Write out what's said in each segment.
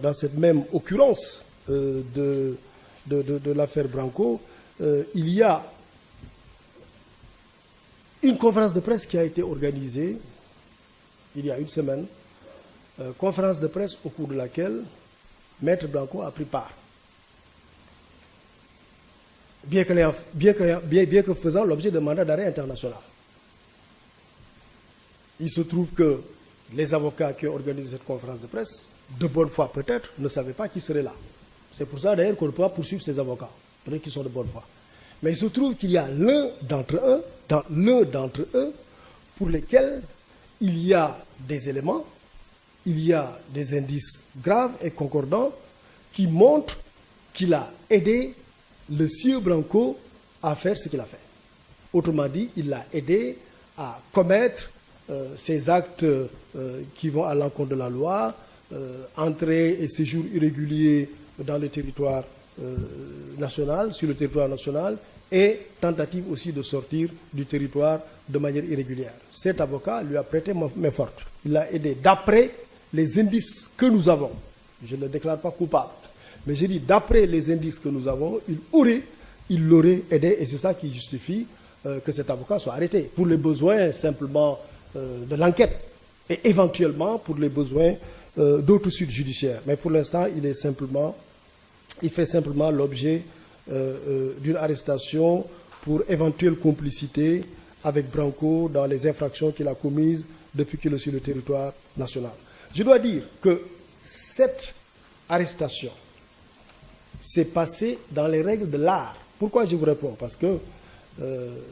dans cette même occurrence de l'affaire Branco, il y a une conférence de presse qui a été organisée il y a une semaine, conférence de presse au cours de laquelle Maître Branco a pris part, bien que faisant l'objet d'un mandat d'arrêt international. Il se trouve que les avocats qui ont organisé cette conférence de presse, de bonne foi peut-être, ne savaient pas qui serait là. C'est pour ça d'ailleurs qu'on ne peut pas poursuivre ces avocats, peut-être qu'ils sont de bonne foi. Mais il se trouve qu'il y a l'un d'entre eux pour lesquels il y a des éléments, il y a des indices graves et concordants qui montrent qu'il a aidé le sieur Branco à faire ce qu'il a fait. Autrement dit, il l'a aidé à commettre ces actes qui vont à l'encontre de la loi, entrée et séjour irrégulier dans le territoire national, sur le territoire national, et tentative aussi de sortir du territoire de manière irrégulière. Cet avocat lui a prêté main forte. Il l'a aidé d'après les indices que nous avons. Je ne le déclare pas coupable. Mais j'ai dit, d'après les indices que nous avons, il l'aurait aidé, et c'est ça qui justifie que cet avocat soit arrêté, pour les besoins simplement de l'enquête, et éventuellement pour les besoins d'autres suites judiciaires. Mais pour l'instant, il fait simplement l'objet d'une arrestation pour éventuelle complicité avec Branco dans les infractions qu'il a commises depuis qu'il est sur le territoire national. Je dois dire que cette arrestation s'est passée dans les règles de l'art. Pourquoi je vous réponds? Parce que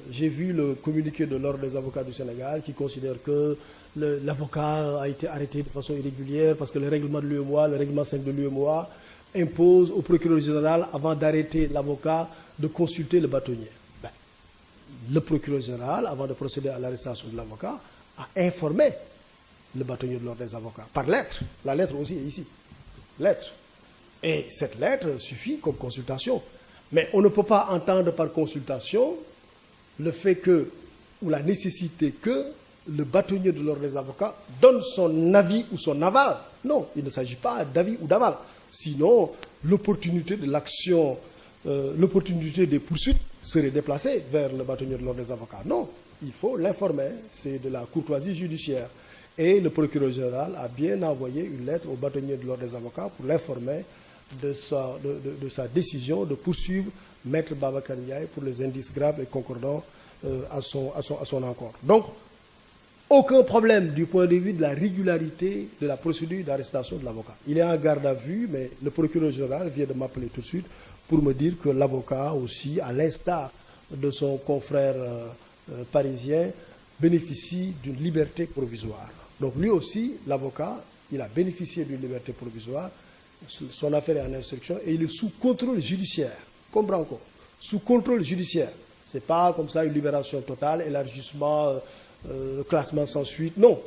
j'ai vu le communiqué de l'Ordre des avocats du Sénégal qui considère que l'avocat a été arrêté de façon irrégulière parce que le règlement de l'UEMOA, le règlement 5 de l'UEMOA, impose au procureur général, avant d'arrêter l'avocat, de consulter le bâtonnier. Le procureur général, avant de procéder à l'arrestation de l'avocat, a informé le bâtonnier de l'Ordre des avocats, par lettre. La lettre aussi est ici. Lettre. Et cette lettre suffit comme consultation. Mais on ne peut pas entendre par consultation le fait que, ou la nécessité que, le bâtonnier de l'Ordre des avocats donne son avis ou son aval. Non, il ne s'agit pas d'avis ou d'aval. Sinon, l'opportunité de l'action, l'opportunité des poursuites serait déplacée vers le bâtonnier de l'Ordre des avocats. Non, il faut l'informer, c'est de la courtoisie judiciaire. Et le procureur général a bien envoyé une lettre au bâtonnier de l'Ordre des avocats pour l'informer de sa décision de poursuivre Maître Babacar Ndiaye pour les indices graves et concordants à son encontre. Donc, aucun problème du point de vue de la régularité de la procédure d'arrestation de l'avocat. Il est en garde à vue, mais le procureur général vient de m'appeler tout de suite pour me dire que l'avocat aussi, à l'instar de son confrère parisien, bénéficie d'une liberté provisoire. Donc lui aussi, l'avocat, il a bénéficié d'une liberté provisoire, son affaire est en instruction et il est sous contrôle judiciaire, comme Branco, sous contrôle judiciaire. Ce n'est pas comme ça une libération totale, élargissement, classement sans suite, non.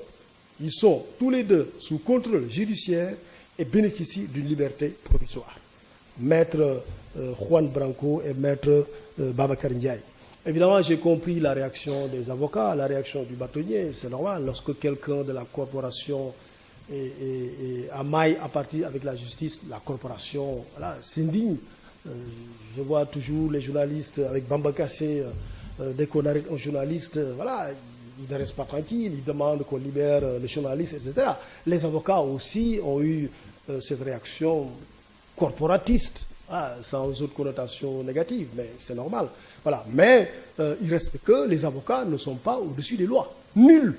Ils sont tous les deux sous contrôle judiciaire et bénéficient d'une liberté provisoire. Maître Juan Branco et Maître Babacar Ndiaye. Évidemment, j'ai compris la réaction des avocats, la réaction du bâtonnier. C'est normal, lorsque quelqu'un de la corporation a maille à partir avec la justice, la corporation s'indigne. Je vois toujours les journalistes avec Bamba Kassé, dès qu'on arrête un journaliste, ils ne restent pas tranquilles, ils demandent qu'on libère les journalistes, etc. Les avocats aussi ont eu cette réaction corporatiste, sans autre connotation négative, mais c'est normal. Voilà. Mais il reste que les avocats ne sont pas au-dessus des lois. Nul,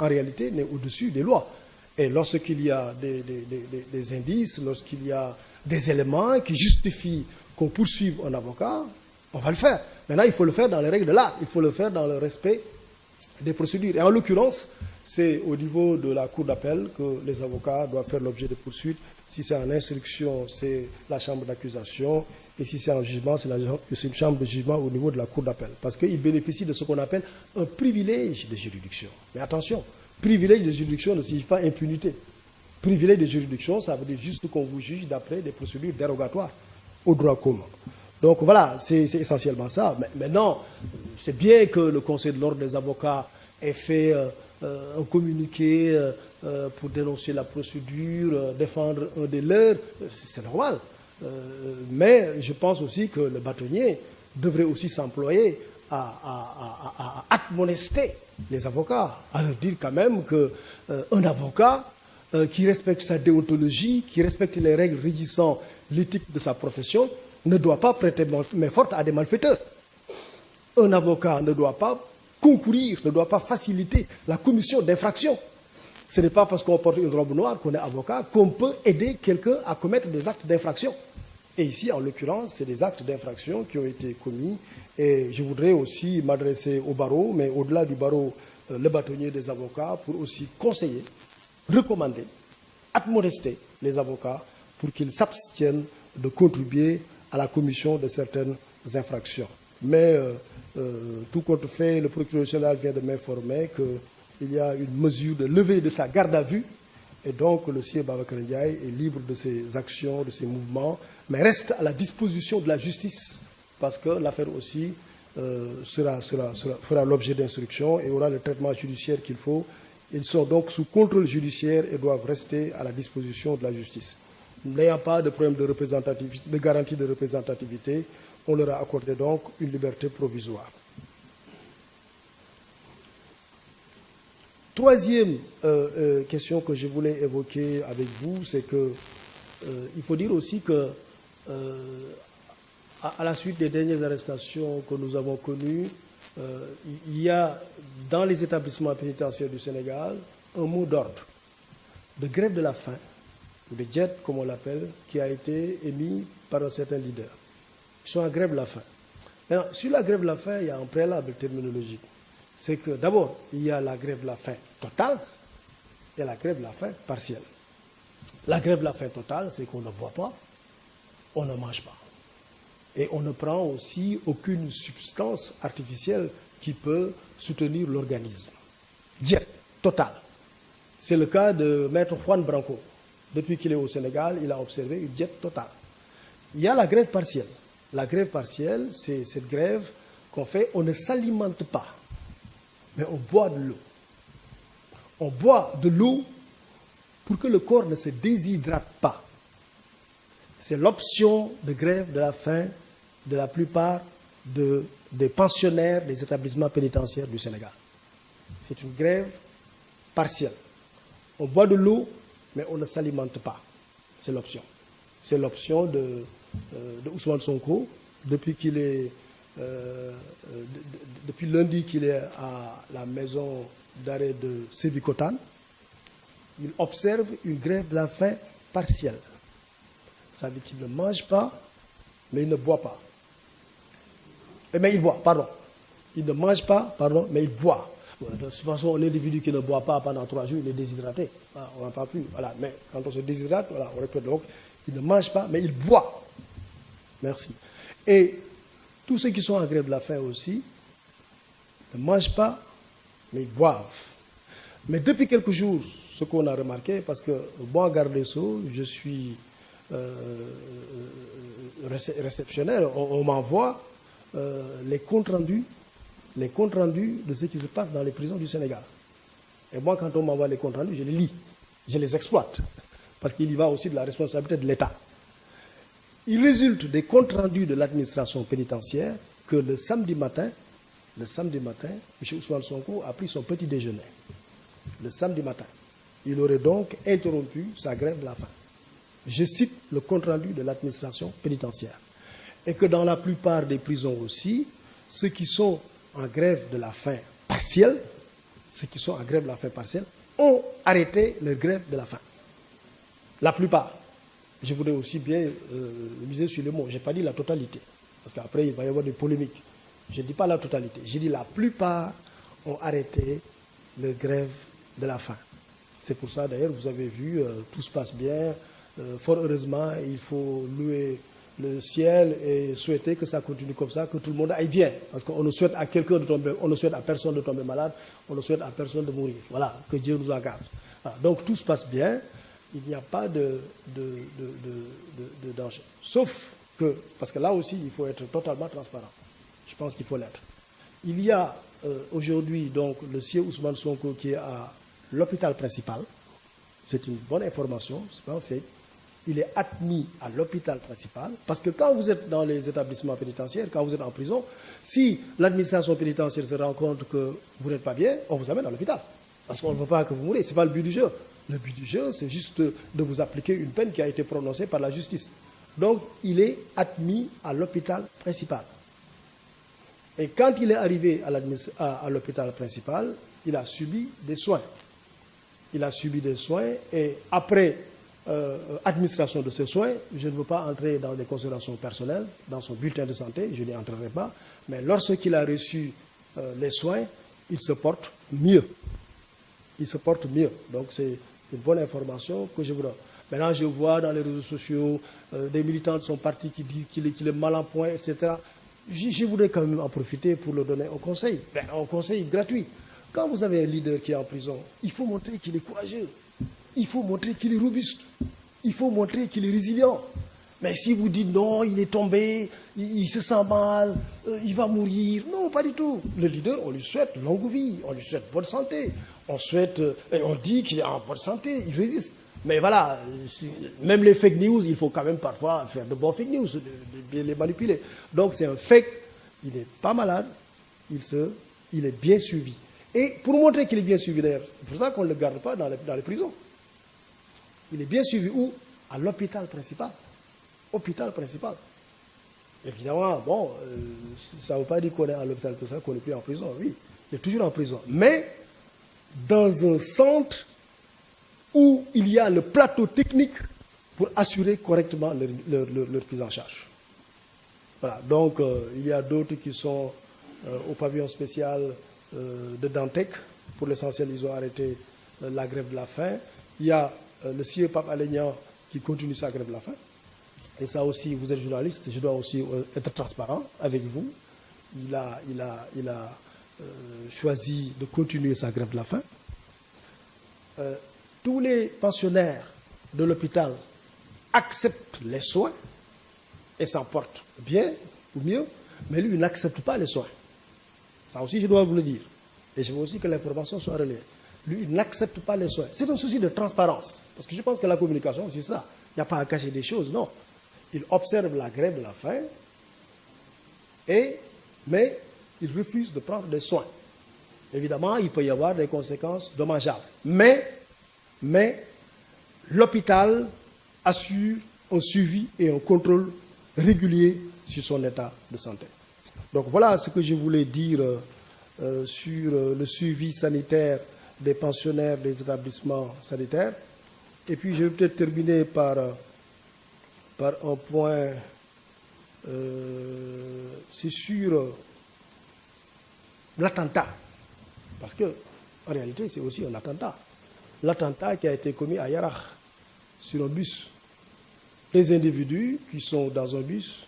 en réalité, n'est au-dessus des lois. Et lorsqu'il y a des indices, lorsqu'il y a des éléments qui justifient qu'on poursuive un avocat, on va le faire. Maintenant, il faut le faire dans les règles de l'art, il faut le faire dans le respect des procédures. Et en l'occurrence, c'est au niveau de la cour d'appel que les avocats doivent faire l'objet de poursuites. Si c'est en instruction, c'est la chambre d'accusation. Et si c'est en jugement, c'est une chambre de jugement au niveau de la cour d'appel. Parce qu'ils bénéficient de ce qu'on appelle un privilège de juridiction. Mais attention, privilège de juridiction ne signifie pas impunité. Privilège de juridiction, ça veut dire juste qu'on vous juge d'après des procédures dérogatoires au droit commun. Donc voilà, c'est essentiellement ça. Mais maintenant, c'est bien que le Conseil de l'ordre des avocats ait fait un communiqué pour dénoncer la procédure, défendre un des leurs, c'est normal. Mais je pense aussi que le bâtonnier devrait aussi s'employer à admonester les avocats, à leur dire quand même qu'un avocat qui respecte sa déontologie, qui respecte les règles régissant l'éthique de sa profession, ne doit pas prêter main forte à des malfaiteurs. Un avocat ne doit pas concourir, ne doit pas faciliter la commission d'infractions. Ce n'est pas parce qu'on porte une robe noire qu'on est avocat qu'on peut aider quelqu'un à commettre des actes d'infraction. Et ici, en l'occurrence, c'est des actes d'infraction qui ont été commis. Et je voudrais aussi m'adresser au barreau, mais au-delà du barreau, le bâtonnier des avocats, pour aussi conseiller, recommander, admonester les avocats pour qu'ils s'abstiennent de contribuer à la commission de certaines infractions. Mais tout compte fait, le procureur national vient de m'informer qu'il y a une mesure de levée de sa garde à vue, et donc le sieur Babacar Ndiaye est libre de ses actions, de ses mouvements, mais reste à la disposition de la justice, parce que l'affaire aussi fera l'objet d'instruction et aura le traitement judiciaire qu'il faut. Ils sont donc sous contrôle judiciaire et doivent rester à la disposition de la justice. N'ayant pas de problème de représentativité, de garantie de représentativité, on leur a accordé donc une liberté provisoire. Troisième question que je voulais évoquer avec vous, c'est que il faut dire aussi que à la suite des dernières arrestations que nous avons connues, il y a dans les établissements pénitentiaires du Sénégal un mot d'ordre de grève de la faim, ou de jet comme on l'appelle, qui a été émis par un certain leader. Ils sont en grève de la faim. Maintenant, sur la grève de la faim, il y a un préalable terminologique. C'est que d'abord, il y a la grève de la faim totale et la grève de la faim partielle. La grève de la faim totale, c'est qu'on ne boit pas, on ne mange pas. Et on ne prend aussi aucune substance artificielle qui peut soutenir l'organisme. Diète totale. C'est le cas de Maître Juan Branco. Depuis qu'il est au Sénégal, il a observé une diète totale. Il y a la grève partielle. La grève partielle, c'est cette grève qu'on fait, on ne s'alimente pas, mais on boit de l'eau. On boit de l'eau pour que le corps ne se déshydrate pas. C'est l'option de grève de la faim de la plupart des pensionnaires des établissements pénitentiaires du Sénégal. C'est une grève partielle. On boit de l'eau, mais on ne s'alimente pas. C'est l'option. C'est l'option de Ousmane Sonko, depuis lundi qu'il est à la maison d'arrêt de Sébikotane. Il observe une grève de la faim partielle. Ça veut dire qu'il ne mange pas, mais il ne boit pas. Mais il boit, pardon. Il ne mange pas, pardon, mais il boit. Bon, de toute façon, l'individu qui ne boit pas pendant 3 jours, il est déshydraté. Ah, on n'en parle plus. Voilà. Mais quand on se déshydrate, voilà, on répète donc, il ne mange pas, mais il boit. Merci. Et tous ceux qui sont en grève de la faim aussi ne mangent pas, mais ils boivent. Mais depuis quelques jours, ce qu'on a remarqué, parce que moi, garde des Sceaux, je suis réceptionnaire, on m'envoie les comptes rendus de ce qui se passe dans les prisons du Sénégal. Et moi, quand on m'envoie les comptes rendus, je les lis, je les exploite, parce qu'il y va aussi de la responsabilité de l'État. Il résulte des comptes rendus de l'administration pénitentiaire que le samedi matin, M. Ousmane Sonko a pris son petit déjeuner. Le samedi matin. Il aurait donc interrompu sa grève de la faim. Je cite le compte rendu de l'administration pénitentiaire. Et que dans la plupart des prisons aussi, ceux qui sont en grève de la faim partielle, ont arrêté leur grève de la faim. La plupart. Je voudrais aussi bien miser sur le mot. Je n'ai pas dit la totalité, parce qu'après il va y avoir des polémiques. Je ne dis pas la totalité. J'ai dit la plupart ont arrêté leur grève de la faim. C'est pour ça d'ailleurs, vous avez vu, tout se passe bien. Fort heureusement, il faut louer le ciel et souhaiter que ça continue comme ça, que tout le monde aille bien. Parce qu'on ne souhaite à quelqu'un de tomber, on ne souhaite à personne de tomber malade, on ne souhaite à personne de mourir. Voilà, que Dieu nous en garde. Voilà, donc tout se passe bien, il n'y a pas de danger. Sauf que, parce que là aussi, il faut être totalement transparent. Je pense qu'il faut l'être. Il y a aujourd'hui donc le sieur Ousmane Sonko qui est à l'hôpital principal, c'est une bonne information, c'est pas un fait. Il est admis à l'hôpital principal, parce que quand vous êtes dans les établissements pénitentiaires, quand vous êtes en prison, si l'administration pénitentiaire se rend compte que vous n'êtes pas bien, on vous amène à l'hôpital. Parce qu'on ne veut pas que vous mouriez, ce n'est pas le but du jeu. Le but du jeu, c'est juste de vous appliquer une peine qui a été prononcée par la justice. Donc, il est admis à l'hôpital principal. Et quand il est arrivé à l'hôpital principal, il a subi des soins. Il a subi des soins et après administration de ces soins, je ne veux pas entrer dans des considérations personnelles, dans son bulletin de santé, je n'y entrerai pas, mais lorsqu'il a reçu les soins, il se porte mieux. Il se porte mieux. Donc c'est une bonne information que je vous donne. Maintenant, je vois dans les réseaux sociaux des militants de son parti qui disent qu'il est mal en point, etc. Je voudrais quand même en profiter pour le donner un conseil, un conseil gratuit. Quand vous avez un leader qui est en prison, il faut montrer qu'il est courageux. Il faut montrer qu'il est robuste. Il faut montrer qu'il est résilient. Mais si vous dites non, il est tombé, il se sent mal, il va mourir. Non, pas du tout. Le leader, on lui souhaite longue vie, on lui souhaite bonne santé. On dit qu'il est en bonne santé, il résiste. Mais voilà, même les fake news, il faut quand même parfois faire de bons fake news, de bien les manipuler. Donc c'est un fake, il n'est pas malade, il est bien suivi. Et pour montrer qu'il est bien suivi d'ailleurs, c'est pour ça qu'on ne le garde pas dans les prisons. Il est bien suivi où? À l'hôpital principal. Hôpital principal. Évidemment, bon, ça ne veut pas dire qu'on est à l'hôpital principal, qu'on n'est plus en prison. Oui, il est toujours en prison. Mais dans un centre où il y a le plateau technique pour assurer correctement leur prise en charge. Voilà, donc il y a d'autres qui sont au pavillon spécial de Dantec. Pour l'essentiel, ils ont arrêté la grève de la faim. Il y a le CIE Pape Alé Niang qui continue sa grève de la faim. Et ça aussi, vous êtes journaliste, je dois aussi être transparent avec vous. Il a choisi de continuer sa grève de la faim. Tous les pensionnaires de l'hôpital acceptent les soins et s'en portent bien ou mieux, mais lui, il n'accepte pas les soins. Ça aussi, je dois vous le dire. Et je veux aussi que l'information soit relayée. Lui, il n'accepte pas les soins. C'est un souci de transparence. Parce que je pense que la communication, c'est ça. Il n'y a pas à cacher des choses, non. Il observe la grève de la faim, mais il refuse de prendre des soins. Évidemment, il peut y avoir des conséquences dommageables. Mais l'hôpital assure un suivi et un contrôle régulier sur son état de santé. Donc voilà ce que je voulais dire sur le suivi sanitaire des pensionnaires des établissements sanitaires. Et puis je vais peut-être terminer par un point, c'est sur l'attentat. Parce que, en réalité, c'est aussi un attentat. L'attentat qui a été commis à Yarach, sur un bus. Les individus qui sont dans un bus,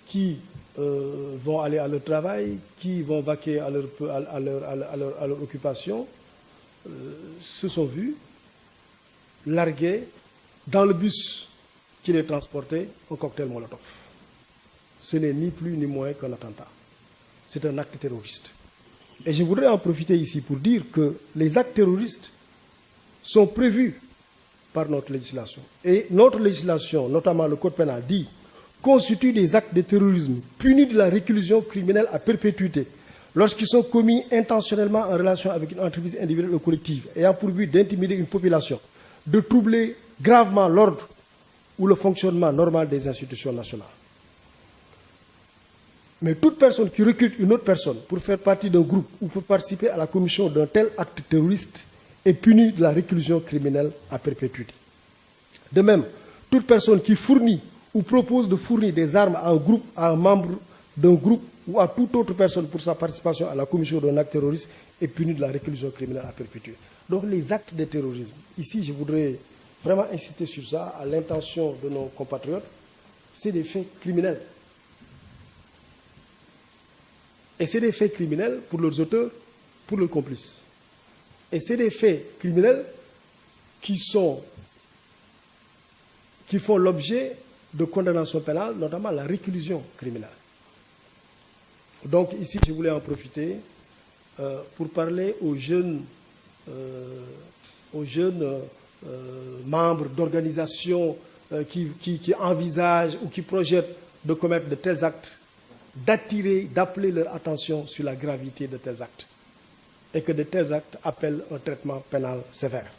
qui vont aller à leur travail, qui vont vaquer à leur occupation, se sont vus larguer dans le bus qui les transportait un cocktail Molotov. Ce n'est ni plus ni moins qu'un attentat. C'est un acte terroriste. Et je voudrais en profiter ici pour dire que les actes terroristes sont prévus par notre législation. Et notre législation, notamment le Code pénal, dit constituent des actes de terrorisme punis de la réclusion criminelle à perpétuité lorsqu'ils sont commis intentionnellement en relation avec une entreprise individuelle ou collective ayant pour but d'intimider une population, de troubler gravement l'ordre ou le fonctionnement normal des institutions nationales. Mais toute personne qui recrute une autre personne pour faire partie d'un groupe ou pour participer à la commission d'un tel acte terroriste est punie de la réclusion criminelle à perpétuité. De même, toute personne qui fournit ou propose de fournir des armes à un groupe, à un membre d'un groupe ou à toute autre personne pour sa participation à la commission d'un acte terroriste est punie de la réclusion criminelle à perpétuité. Donc les actes de terrorisme, ici je voudrais vraiment insister sur ça, à l'intention de nos compatriotes, c'est des faits criminels. Et c'est des faits criminels pour leurs auteurs, pour leurs complices. Et c'est des faits criminels qui font l'objet de condamnation pénale, notamment la réclusion criminelle. Donc ici, je voulais en profiter pour parler aux jeunes membres d'organisations qui envisagent ou qui projettent de commettre de tels actes, d'appeler leur attention sur la gravité de tels actes et que de tels actes appellent un traitement pénal sévère.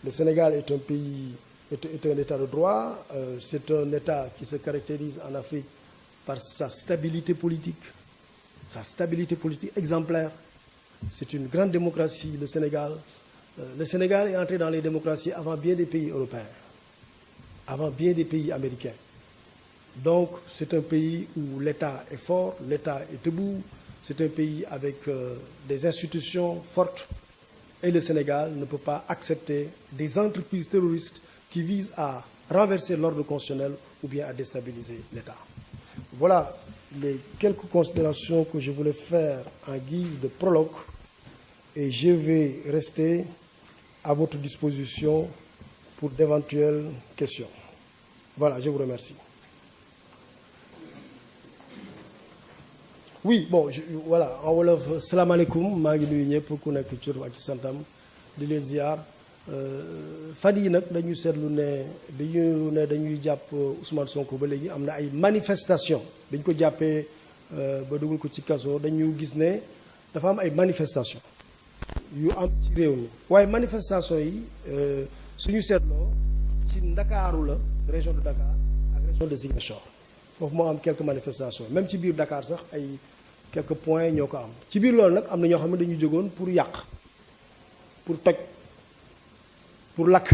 Le Sénégal est un pays, est un État de droit, c'est un État qui se caractérise en Afrique par sa stabilité politique exemplaire. C'est une grande démocratie, le Sénégal. Le Sénégal est entré dans les démocraties avant bien des pays européens, avant bien des pays américains. Donc, c'est un pays où l'État est fort, l'État est debout, c'est un pays avec des institutions fortes. Et le Sénégal ne peut pas accepter des entreprises terroristes qui visent à renverser l'ordre constitutionnel ou bien à déstabiliser l'État. Voilà les quelques considérations que je voulais faire en guise de prologue et je vais rester à votre disposition pour d'éventuelles questions. Voilà, je vous remercie. Oui, bon, voilà, en wolof salaamaaleykum maa ngi nuyu ñëpp ku nekk ci tur ak ci santam di leen ziar fan yi nag dañu seetlu ne dañuy jàpp Ousmane Sonko ba léegi am na ay manifestation dañ ko jàppee ba dugal ko ci kaso dañu gis ne dafa am ay manifestation yu am ci réew mi waaye manifestation yi suñu seetloo ci Ndakaaru la région de Dakar ak région de Ziguinchor foofu moo am quelques manifestations même ci biir Dakar sax ay quelques points ñoo ko am ci biir loolu nag am na ñoo xam ne dañu jógoon pour yàq pour toj pour lakk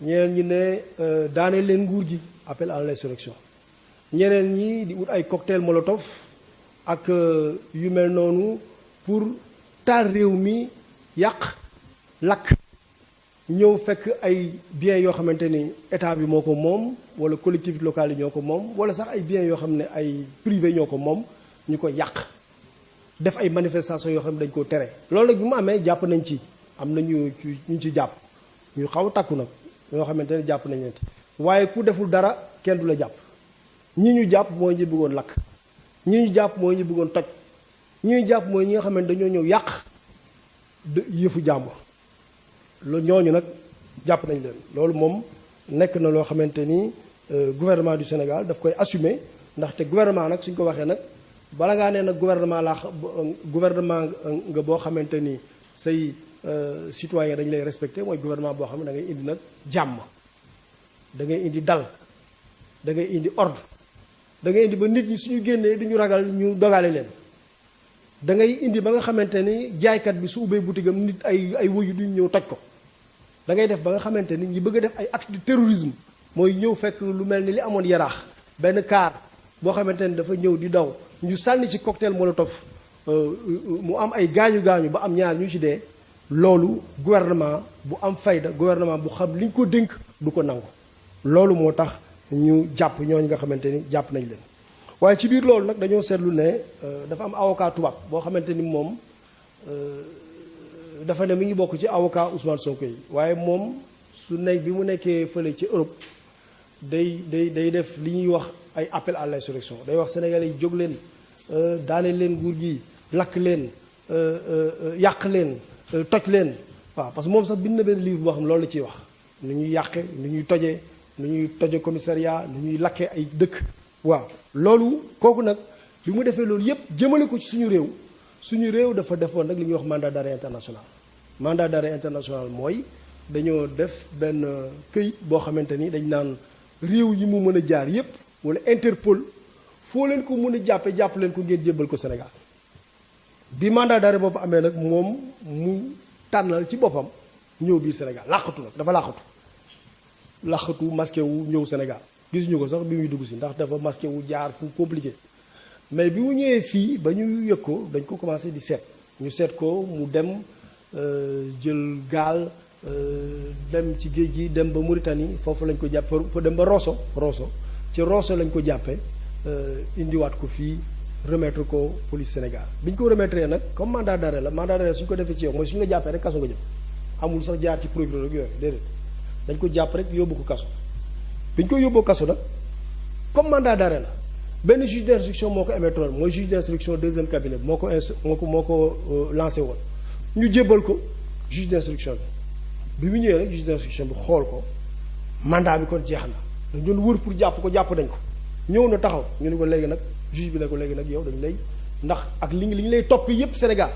ñeneen ñi ne daaneel leen nguur gi appel à l'insurrection ñeneen ñi di ut ay cocktail molotov ak yu mel noonu pour taal réew mi yàq lakk ñëw fekk ay biens yoo xamante ni état bi moo ko moom wala collectivités locales yi ñoo ko moom wala sax ay biens yoo xam ne ay privé ñoo ko moom ñu ko yàq def ay manifestations yoo xam ne dañ koo tere. loolu nag bi mu amee jàpp nañ ci am na ñu ci jàpp ñu xaw a takku nag ñoo xamante ne jàpp nañ leen waaye ku deful dara kenn du la jàpp ñi ñu jàpp mooy ñi bëggoon lakk ñi ñu jàpp mooy ñi bëggoon toj ñi ñu jàpp mooy ñi nga xam ne dañoo ñëw yàq yëfu jàmbur. loolu ñooñu nag jàpp nañ leen loolu moom nekk na loo xamante ni gouvernement du Sénégal daf koy assumer ndaxte gouvernement nag suñ ko waxee nag bala ngaa nee nag gouvernement nga boo xamante ni say citoyen dañu lay respecté mooy gouvernement boo xam ne da ngay indi nag jàmm da ngay indi dal da ngay indi ordre da ngay indi ba nit ñi suñu génnee du ñu ragal ñu dogale leen da ngay indi ba nga xamante ni jaaykat bi su ubbee boutique am nit ay woyu duñu ñëw toj ko da ngay def ba nga xamante ni ñi bëgg a def ay acte de terrorisme mooy ñëw fekk lu mel ni li amoon Yaraax benn car boo xamante ni dafa ñëw di daw ñu sànni ci cocktail molotov mu am ay gaañu ba am ñaar ñu ci dee loolu gouvernement bu am fayda gouvernement bu xam liñ ko dénk du ko nangu loolu moo tax ñu jàpp ñooñu nga xamante ni jàpp nañ leen waaye ci biir loolu nag dañoo seetlu ne dafa am avocat tubaab boo xamante ni moom dafa ne mi ngi bokk ci avocat Ousmane Sonko yi waaye moom su nekk bi mu nekkee fële ci Europe day def li ñuy wax ay appel à l'insurrection day wax sénégalais yi jóg leen daaneel leen nguur gi lakk leen yàq leen toj leen waaw parce que moom sax bind na benn livre boo xam ne loolu la ciy wax nu ñuy yàqe nu ñuy tojee nu ñuy toje commissariat nu ñuy lakkee ay dëkk waaw loolu kooku nag bi mu defee loolu yépp jëmale ko ci suñu réew dafa defoon nag li ñuy wax mandat d'arrêt international mooy dañoo def benn këyit boo xamante ni dañ naan réew yi mu mën a jaar yépp wala Interpol foo leen ko mën a jàpp leen ko ngeen jébbal ko Sénégal bi mandat d'arrêt boobu amee nag moom mu tànnal ci boppam ñëw biir Sénégal làqatu nag dafa làqatu masqué wu ñëw Sénégal gisuñu ko sax bi muy dugg si ndax dafa masqué wu jaar fu compliqué mais bi mu ñëwee fii ba ñu yëg ko dañ ko commencé di seet ñu seet ko mu dem jël gaal dem ci géej gi dem ba Mauritanie foofu lañ ko jàpp dem ba Rosso ci Rosso lañ ko jàppee indiwaat ko fii remettre ko police Sénégal bi ñu ko remettre nag comme mandat d'arrêt suñ ko defee ci yow mooy suñu la jàppee rek kaso nga jëm amul sax jaar ci procureur ak yooyu déedéet dañ ko jàpp rek yóbbu ko kaso bi ñu ko yóbboo kaso nag comme mandat d'arrêt la benn juge d'instruction moo ko émettre mooy juge d'instruction deuxième cabinet moo ko lancé woon ñu jébbal ko juge d'instruction bi bi mu ñëwee nag juge d'instruction bi xool ko mandat bi kon jeex na dañ doon wër pour jàpp ko jàpp nañ ko ñëw na taxaw ñu ne ko léegi nag juge bi ne ko léegi nag yow dañu lay ndax ak li ñu lay topp yépp Sénégal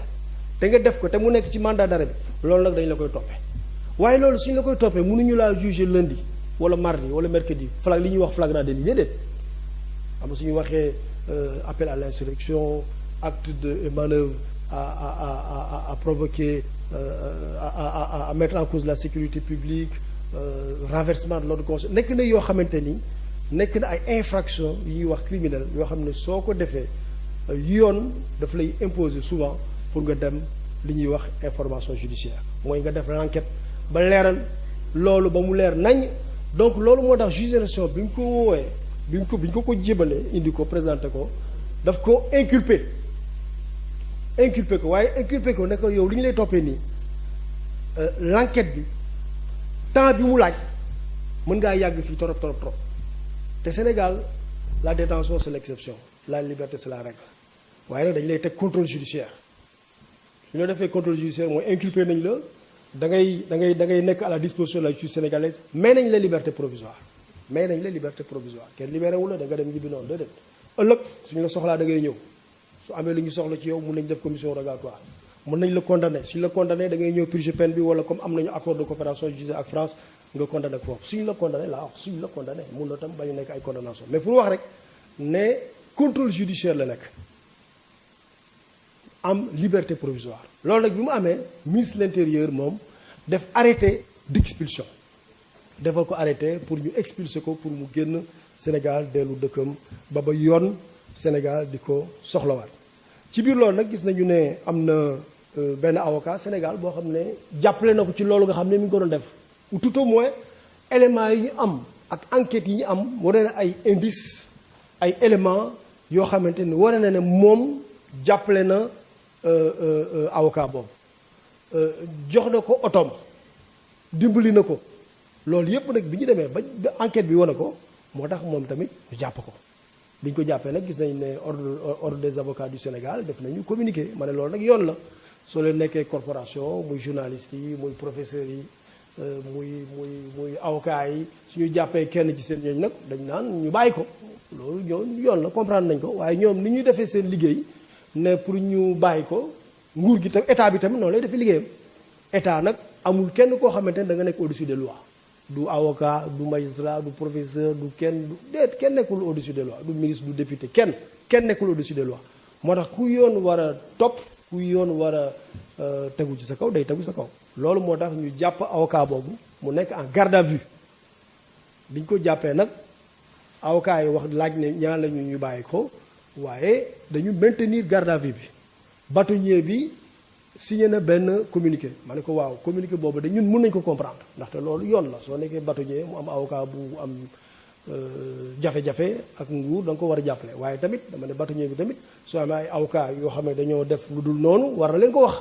te nga def ko te mu nekk ci mandat d'arrêt bi loolu nag dañ la koy toppee waaye loolu suñu la koy toppee mënuñu laa juger lundi wala mardi wala mercredi li ñuy wax flagrant délit déedéet xam nga suñu waxee appel à l'insurrection acte de manœuvre à provoquer à mettre en cause la sécurité publique renversement de l'ordre constitutionnel nekk na yoo xamante ni nekk na ay infraction yi ñuy wax criminel yoo xam ne soo ko defee yoon daf lay imposer souvent pour nga dem li ñuy wax information judiciaire mooy nga def l'enquête ba leeral loolu ba mu leer nañ donc loolu moo tax juge d'instruction bi ñu ko woowee bi ñu ko jébalee indi ko présenté ko daf ko inculpé ko waaye inculpé ko ne ko yow li ñu lay toppee nii l'enquête bi temps bi mu laaj mën ngaa yàgg fii trop te Sénégal la détention c'est l'exception la liberté c'est la règle waaye nag dañu lay teg contrôle judiciaire su ñu defee contrôle judiciaire mooy inculpé nañ la da ngay nekk à la disposition de la justice sénégalaise may nañ la liberté provisoire kenn libéré wu la da nga dem ñibbi noonu déedéet ëllëg suñu la soxlaa da ngay ñëw su amee lu ñu soxla ci yow mun nañ def commission rogatoire mën nañ la condamné suñu la condamné da ngay ñëw purger peine bi wala comme am nañu accord de coopération judiciaire ak France nga condamné ak foofu suñu la condamné mun na tam bañ a nekk ay condamnation mais pour wax rek ne contrôle judiciaire la nekk am liberté provisoire loolu nag bi mu amee ministre de l'intérieur moom def arrêté d'expulsion defal ko arrêté pour ñu expulser ko pour mu génn Sénégal dellu dëkkam ba yoon Sénégal di ko soxlawaat ci biir loolu nag gis nañu ne am na benn avocat Sénégal boo xam ne jàppale na ko ci loolu nga xam ne mi ngi ko doon def ou tout au moins éléments yi ñu am ak enquêtes yi ñu am wane na ay indices ay éléments yoo xamante ni wane na ne moom jàppale na avocat boobu jox na ko otoom dimbali na ko loolu yépp nag bi ñu demee ba enquête bi wane ko moo tax moom tamit ñu jàpp ko bi ñu ko jàppee nag gis nañ ne ordre des avocats du Sénégal def nañu communiqué ma ne loolu nag yoon la soo leen nekkee corporation muy journalistes yi muy professeurs yi muy avocats yi suñu jàppee kenn ci seen ñooñ nag dañ naan ñu bàyyi ko loolu ñoom yoon la comprendre nañ ko waaye ñoom ni ñuy defee seen liggéey ne pour ñu bàyyi ko nguur gi tam état bi tamit noonu lay defee liggéeyam état nag amul kenn koo xamante ne da nga nekk au-dessus des lois du avocat du magistrat du professeur du kenn kenn nekkul au-dessus des lois du ministre du député kenn nekkul au-dessus des lois moo tax ku yoon war a topp ku yoon war a tegu ci sa kaw day tegu sa kaw loolu moo tax ñu jàpp avocat boobu mu nekk en garde à vue biñ ko jàppee nag avocat yi wax laaj ne ñaan la ñu bàyyi ko waaye dañu maintenir garde à vue bi bâtonnier bi signé na benn communiqué ma ne ko waaw communiqué boobu de ñun mën nañ ko comprendre ndaxte loolu yoon la soo nekkee bâtonnier mu am avocat bu am jafe-jafe ak nguur da nga ko war a jàppale waaye tamit dama ne bâtonnier bi tamit soo amee ay avocat yoo xam ne dañoo def lu dul noonu war na leen ko wax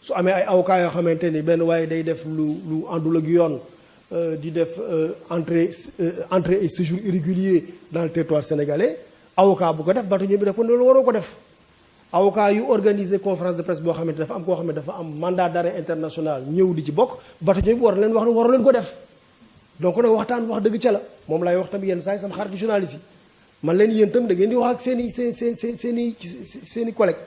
su amee ay avocat yoo xamante ni benn waaye day def lu àndul ak yoon di def entrée et séjour irrégulier dans le territoire sénégalais avocat bu ko def bâtonnier bi def ko loolu waroo ko def avocat yu organiser conférence de presse boo xamante dafa am koo xam ne dafa am mandat d'arrêt international ñëw di ci bokk bâtonnier bi war leen wax ne waru leen ko def donc nag waxtaan wax dëgg ca la moom lay wax tamit yenn saa yi sama xarit journaliste yi man leen yéen tam da ngeen di wax ak seen i collègue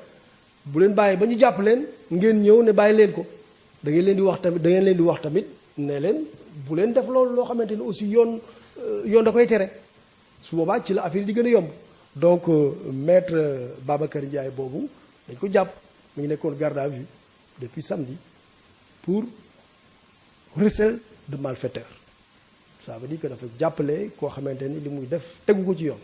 bu leen bàyyi ba ñu jàpp leen ngeen ñëw ne bàyyi leen ko da ngeen leen di wax tamit ne leen bu leen def loolu loo xamante ni aussi yoon da koy tere su boobaa ci la affaire yi di gën a yomb donc maître Babacar Ndiaye boobu dañ ko jàpp mu ngi nekkoon garde à vue depuis samedi pour recel de malfaiteur ça veut dire que dafa jàppale koo xamante ni li muy def tegu ko ci yoon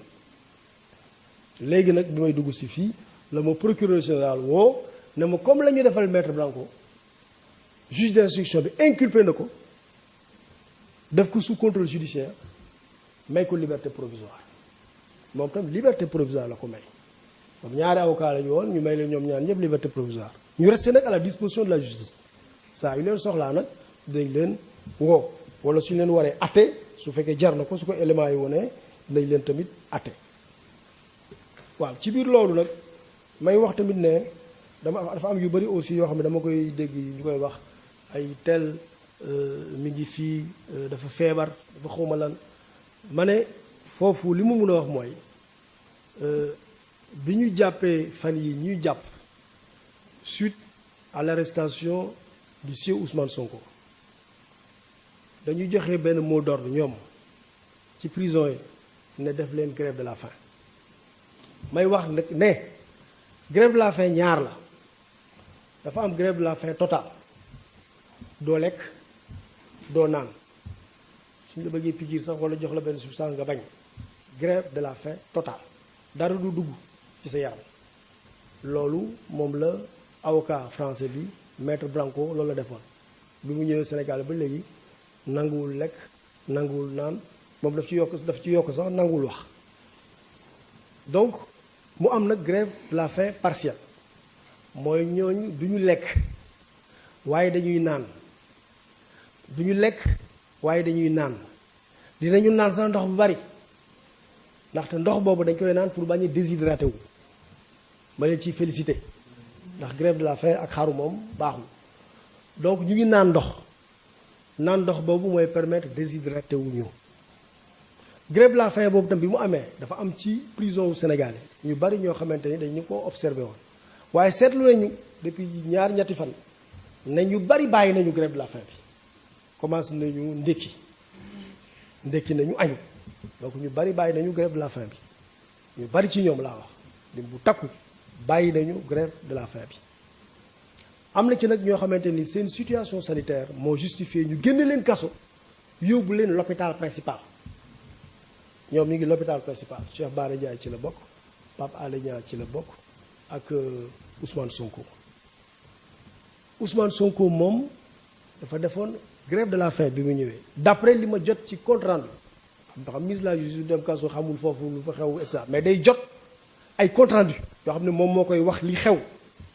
léegi nag bi may dugg si fii la ma procureur général woo ne ma comme la ñu defal maître Branco juge d'instruction bi inculpé na ko def ko sous contrôle judiciaire may ko liberté provisoire moom tam liberté provisoire la ko may comme ñaari avocat la ñu woon ñu may leen ñoom ñaar ñëpp liberté provisoire ñu resté nag à la disposition de la justice saa yu leen soxlaa nag dañ leen woo wala suñu leen waree atte su fekkee jar na ko su ko éléments yi wonee dañ leen tamit atte waaw ci biir loolu nag may wax tamit ne dafa am yu bëri aussi yoo xam ne dama koy dégg ñu koy wax ay tel mi ngi fii dafa feebar dafa xawma lan ma ne foofu li mu mun a wax mooy bi ñu jàppee fan yi ñuy jàpp suite à l'arrestation du sieur Ousmane Sonko dañu joxe benn mot d'ordre ñoom ci prison yi ne def leen grève de la faim may wax nag ne grève de la faim ñaar la dafa am grève de la faim totale doo lekk doo naan suñu la bëggee piqûre sax wala jox la benn substance nga bañ grève de la faim totale dara du dugg ci sa yaram loolu moom la avocat français bi maître Branco loolu la defoon bi mu ñëwee Sénégal ba léegi nanguwul lekk nanguwul naan moom daf ci yokk sax nanguwul wax donc mu am nag grève de la faim partielle mooy ñooñu du ñu lekk waaye dañuy naan du ñu lekk waaye dañuy naan dinañu naan sax ndox bu bari ndaxte ndox boobu dañ koy naan pour bañ a déshydraté wu ma leen ciy félicité ndax grève de la faim ak xaru moom baaxul donc ñu ngi naan ndox boobu mooy permettre déshydraté wu ñu grève de la faim boobu tam bi mu amee dafa am ci prison wu Sénégal ñu bari ñoo xamante ni dañu ko observé woon waaye seetlu nañu depuis ñetti fan ne ñu bari bàyyi nañu grève de la faim bi commencé nañu ndékki nañu añu donc ñu bari bàyyi nañu grève de la faim bi ñu bari ci ñoom laa wax lim bu takku bàyyi nañu grève de la faim bi am na ci nag ñoo xamante ni seen situation sanitaire moo justifié ñu génne leen kaso yóbbu leen l'hôpital principal ñoom ñu ngi l'hôpital principal Cheikh Bara Ndiaye ci la bokk Pape Alé Niang ci la bokk ak Ousmane Sonko moom dafa defoon grève de la faim bi mu ñëwee d'après li ma jot ci compte rendu xam ministre de la justice dem kaso xamul foofu lu fa xew et ça mais day jot ay compte rendu yoo xam ne moom moo koy wax li xew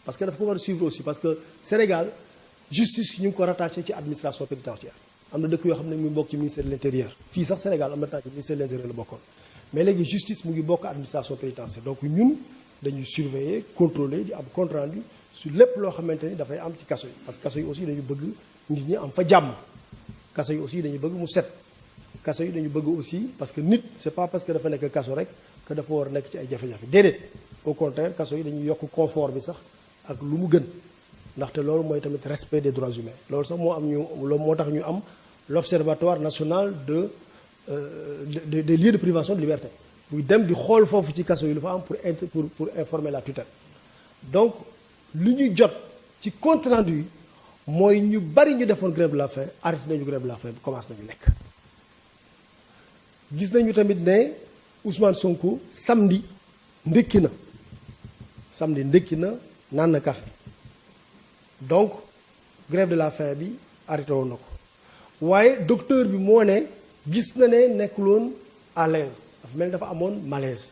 parce que dafa ko war a suivre aussi parce que Sénégal justice ñu ngi ko rattaché ci administration pénitentiaire am na dëkk yoo xam ne mu ngi bokk ci ministère de l'intérieur fii sax Sénégal am na temps ci ministère de l'intérieur la bokkoon mais léegi justice mu ngi bokk administration pénitentiaire donc ñun dañuy surveiller contrôler di am compte rendu su lépp loo xamante ni dafay am ci kaso yi parce que kaso yi aussi dañu bëgg nit ñi am fa jàmm kaso yi aussi dañu bëgg mu set kaso yi dañu bëgg aussi parce que nit c'est pas parce que dafa nekk kaso rek que dafa war a nekk ci ay jafe-jafe déedéet au contraire kaso yi dañuy yokk confort bi sax ak lu mu gën ndaxte loolu mooy tamit respect des droits humains loolu sax moo tax ñu am l'observatoire national des lieux de privation de liberté buy dem di xool foofu ci kaso yi lu fa am pour informer la tutelle donc li ñuy jot ci compte rendu yi mooy ñu bari ñu defoon grève de la faim arrêté nañu grève de la faim bi commencé nañu lekk gis nañu tamit ne Ousmane Sonko samedi ndékki na naan na café donc grève de la faim bi arrêté woon na ko waaye docteur bi moo ne gis na ne nekkuloon à l'aise dafa mel ni dafa amoon malaise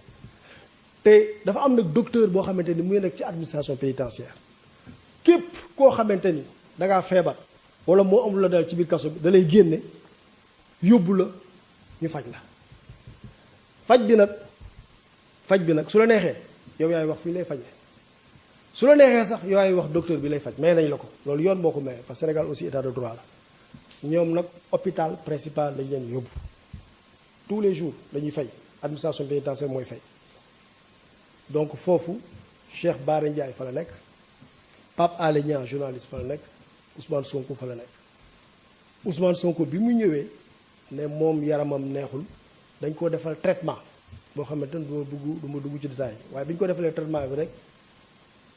te dafa am nag docteur boo xamante ni muy nekk ci administration pénitentiaire képp koo xamante ni da ngaa feebar wala moo amul la dal ci biir kaso bi da lay génne yóbbu la ñu faj la faj bi nag su la neexee yow yaay wax fii lay faje su la neexee sax yow yaay wax docteur bi lay faj may nañ la ko loolu yoon boo ko maye parce que Sénégal aussi état de droit la ñoom nag hôpital principal lañ leen yóbbu tous les jours dañuy fay administration pénitentiaire mooy fay donc foofu Cheikh Bara Ndiaye fa la nekk Pape Alé Niang journaliste fa la nekk Ousmane Sonko fa la nekk Ousmane Sonko bi mu ñëwee ne moom yaramam neexul dañ ko defal traitement boo xamante ne du ma dugg ci détail waaye bi ñu ko defalee traitement bi rek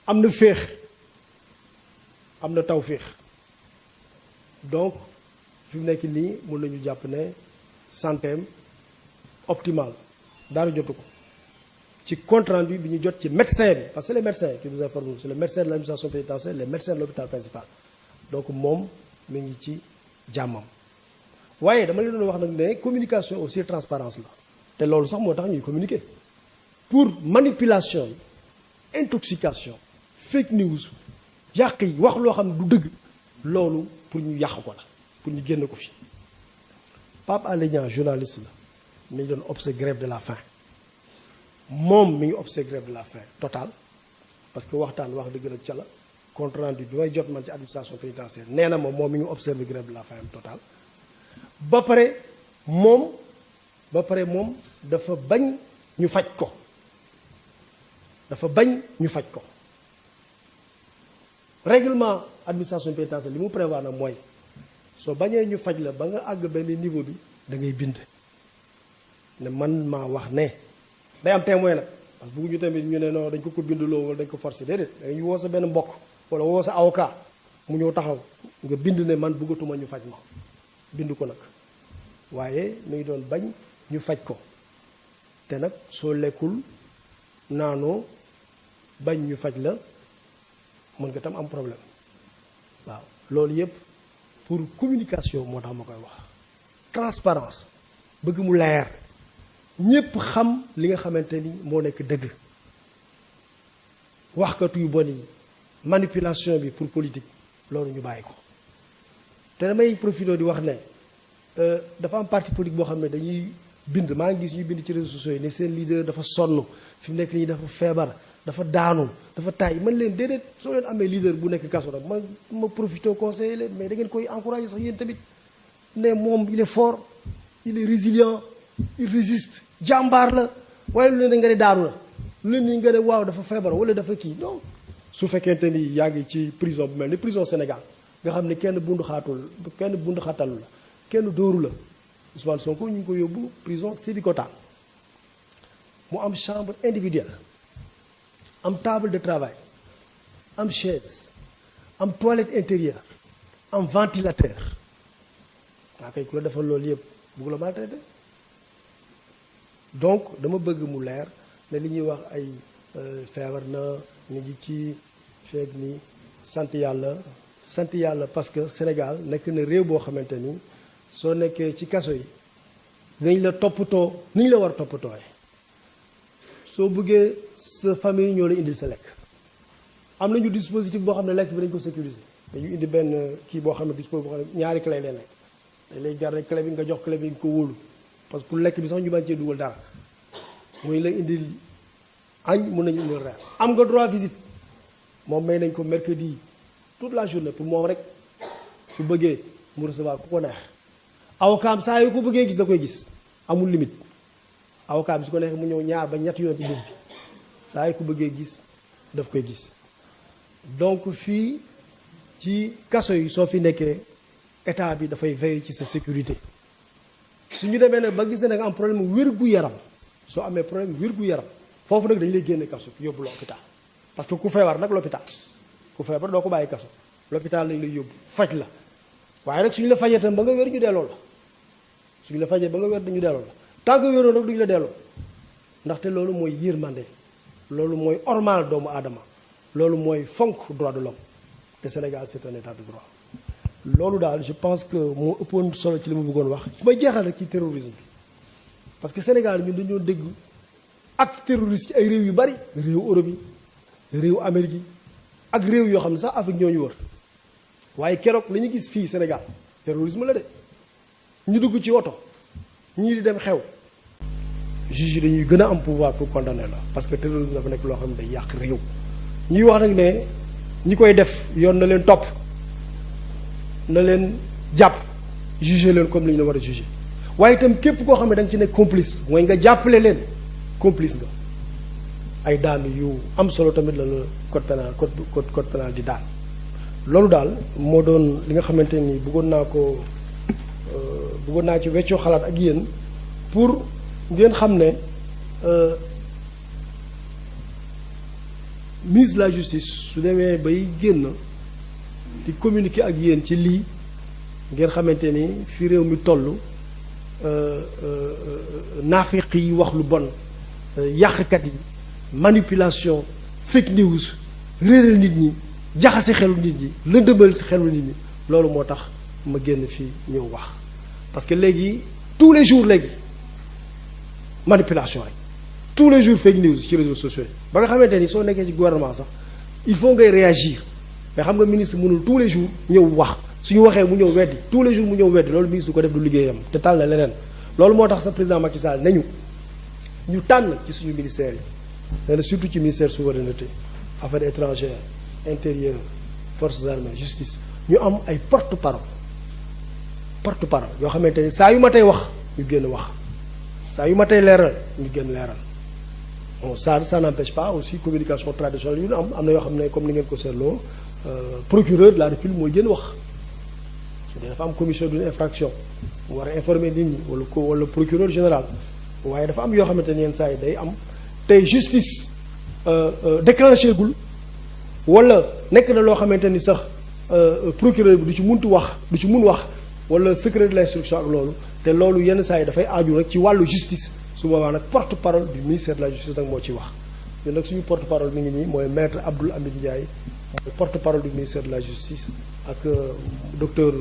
am na féex am na taw féex donc fi mu nekk nii mën nañu jàpp ne santéem optimale dara jotu ko ci compte rendu bi ñu jot ci médecin bi parce que c'est les médecins qui nous informent c'est le médecin de l'administration pénitentiaire les médecins de l'hôpital principal donc moom mi ngi ci jàmmam waaye dama leen doon wax nag ne communication aussi transparence la te loolu sax moo tax ñuy communiquer pour manipulation yi intoxication fake news yàq yi wax loo xam ne du dëgg loolu pour ñu yàq ko la pour ñu génn ko fi Pape Alé Niang journaliste la mi ngi doon observer grève de la faim moom mi ngi observer grève de la faim totale parce que waxtaan wax dëgg la ca la compte rendu bi may jot man ci administration pénitentiaire nee na ma moom mi ngi observé grève de la faim totale ba pare moom dafa bañ ñu faj ko règlement administration pénitentiaire li mu prévoir na mooy soo bañee ñu faj la ba nga àgg benn niveau bi da ngay bind ne man maa wax ne day am témoin nag parce que bëgguñu tamit ñu ne non dañ ko binduloo wala dañ ko forcé déedéet dañuy woo sa benn mbokk wala woo sa avocat mu ñëw taxaw nga bind ne man bëggatuma ñu faj ma bind ko nag waaye mi ngi doon bañ ñu faj ko te nag soo lekkul naanoo bañ ñu faj la mën nga tam am problème waaw loolu yëpp pour communication moo tax ma koy wax transparence bëgg mu leer ñépp xam li nga xamante ni moo nekk dëgg waxkatu yu bon yi manipulation bi pour politique loolu ñu bàyyi ko te damay profité di wax ne dafa am parti politique boo xam ne dañuy bind maa ngi gis ñuy bind ci réseaux sociaux yi ne seen leader dafa sonn fi mu nekk nii dafa feebar dafa daanu dafa taay man leen déedéet soo leen amee leader bu nekk kaso nag ma profité conseiller leen mais da ngeen koy encouragé sax yéen tamit ne moom il est fort il est résilient il résiste jàmbaar la waaye lu leen nga ne daanu la lu leen ni nga ne waaw dafa feebar wala dafa kii non su fekkente ni yaa ngi ci prison bu mel ni prison Sénégal nga xam ne kenn bundu xaatalu la kenn dóoru la Ousmane Sonko ñu ngi ko yóbbu prison Sébikotane mu am chambre individuelle am table de travail am chaise am toilette intérieure am ventilateur waa kay ku la defal loolu yëpp bugg la maltraité donc dama bëgg mu leer ne li ñuy wax ay feebar na ñu ngi ci feeg ni sant yàlla parce que Sénégal nekk na réew boo xamante ni soo nekkee ci kaso yi dañ la toppatoo ni ñu la war a toppatooyee soo bëggee sa famille ñoo la indil sa lekk am nañu dispositif boo xam ne lekk bi dañ ko sécuriser dañu indi benn kii boo xam ne dispositif boo xam ne ñaari clé leen nekk dañ lay garder clé bi nga jox clé bi nga ko wóolu parce que pour lekk bi sax ñu bañ cee dugal dara muy la indil añ mun nañu indil reer am nga droit visite moom may nañ ko mercredi toute la journée pour moom rek su bëggee mu recevoir ku ko neex avocat am saa yu ko bëggee gis da koy gis amul limite avocat bi su ko neexee mu ñëw ñaar ba ñetti yoon ci bis bi saa yu ko bëggee gis daf koy gis donc fii ci kaso yi soo fi nekkee état bi dafay veiller ci sa sécurité su ñu demee nag ba gis ne nga am problème wér-gu-yaram soo amee problème wér-gu-yaram foofu nag dañu lay génne kaso yóbbu l'hôpital parce que ku feebar nag l'hôpital ku feebar doo ko bàyyi kaso l'hôpital lañ lay yóbbu faj la waaye nag suñu la fajee tam ba nga wér ñu delloo la suñu la fajee ba nga wér ñu delloo la tant que wéroo nag duñu la delloo ndaxte loolu mooy yërmande loolu mooy ormal doomu aadama loolu mooy fonk droit de l'homme te Sénégal c'est un état de droit loolu daal je pense que moo ëppoon solo ci li ma bëggoon wax ma jeexal rek ci terrorisme bi parce que Sénégal ñun dañoo dégg acte terroriste ci ay réew yu bari réew Europe yi réew Amérique yi ak réew yoo xam ne sax Afrique ñoo ñu wër waaye keroog la ñu gis fii Sénégal terrorisme la de ñu dugg ci oto ñii di dem xew juge yi dañuy gën a am pouvoir pour condamner la parce que terrorisme dafa nekk loo xam ne day yàq réew ñuy wax nag ne ñi koy def yoon na leen topp na leen jàpp juger leen comme li ñu la war a juger waaye itam képp koo xam ne da nga ci nekk complice mooy nga jàppale leen complice nga ay daan yu am solo tamit la la code pénal di daan loolu daal moo doon li nga xamante ni bëggoon naa ci weccoo xalaat ak yéen pour ngeen xam ne ministre de la justice su demee bay génn di communiquer ak yéen ci lii ngeen xamante ni fi réew mi toll naafiq yi wax lu bon yàqkat yi manipulation fake news réeral nit ñi jaxase xelu nit ñi lëndëmal xelu nit ñi loolu moo tax ma génn fii ñëw wax parce que léegi tous les jours léegi manipulation rek tous les jours fake news ci réseaux sociaux yi ba nga xamante ni soo nekkee ci gouvernement sax il faut ngay réagir mais xam nga ministre mënul tous les jours ñëw wax suñu waxee mu ñëw weddi tous les jours mu ñëw weddi loolu ministre du ko def du liggéeyam te tal na leneen loolu moo tax sa président Macky Sall nañu ñu tànn ci suñu ministère yi nee na surtout ci ministère souveraineté affaires étrangères intérieures forces armées justice ñu am ay porte-parole yoo xamante ni saa yu ma tey wax ñu génn wax saa yu ma tey leeral ñu génn leeral bon ça n'empêche pas aussi communication traditionnelle yu ñu am na yoo xam ne comme ni ngeen ko seetloo procureur de la République mooy génn wax su dee dafa am commission d'une infraction mu war a informer nit ñi wala procureur général waaye dafa am yoo xamante ni yenn saa yi day am tey justice déclenché gul wala nekk na loo xamante ni sax procureur bi du ci mun wax wala secret de l'instruction ak loolu te loolu yenn saa yi dafay aaju rek ci wàllu justice su boobaa nag porte-parole du ministère de la justice nag moo ci wax ñun nag suñu porte-parole mi ngi nii mooy maître Abdoul Hamid Ndiaye mooy porte-parole du ministère de la justice ak docteur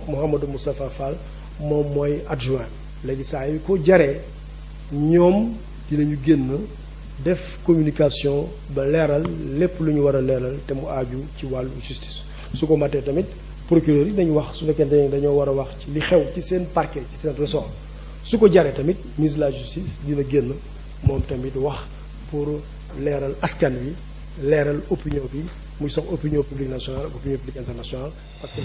Mouhamadou Moustapha Fall moom mooy adjoint léegi saa yu ko jaree ñoom dinañu génn def communication ba leeral lépp lu ñu war a leeral te mu aaju ci wàllu justice su ko matee tamit procureur yi dañu wax su fekkente ne dañoo war a wax ci li xew ci seen parquet ci seen ressort su ko jaree tamit ministre de la justice dina génn moom tamit wax pour leeral askan wi leeral opinion bi muy sax opinion publique nationale ak opinion publique internationale parce que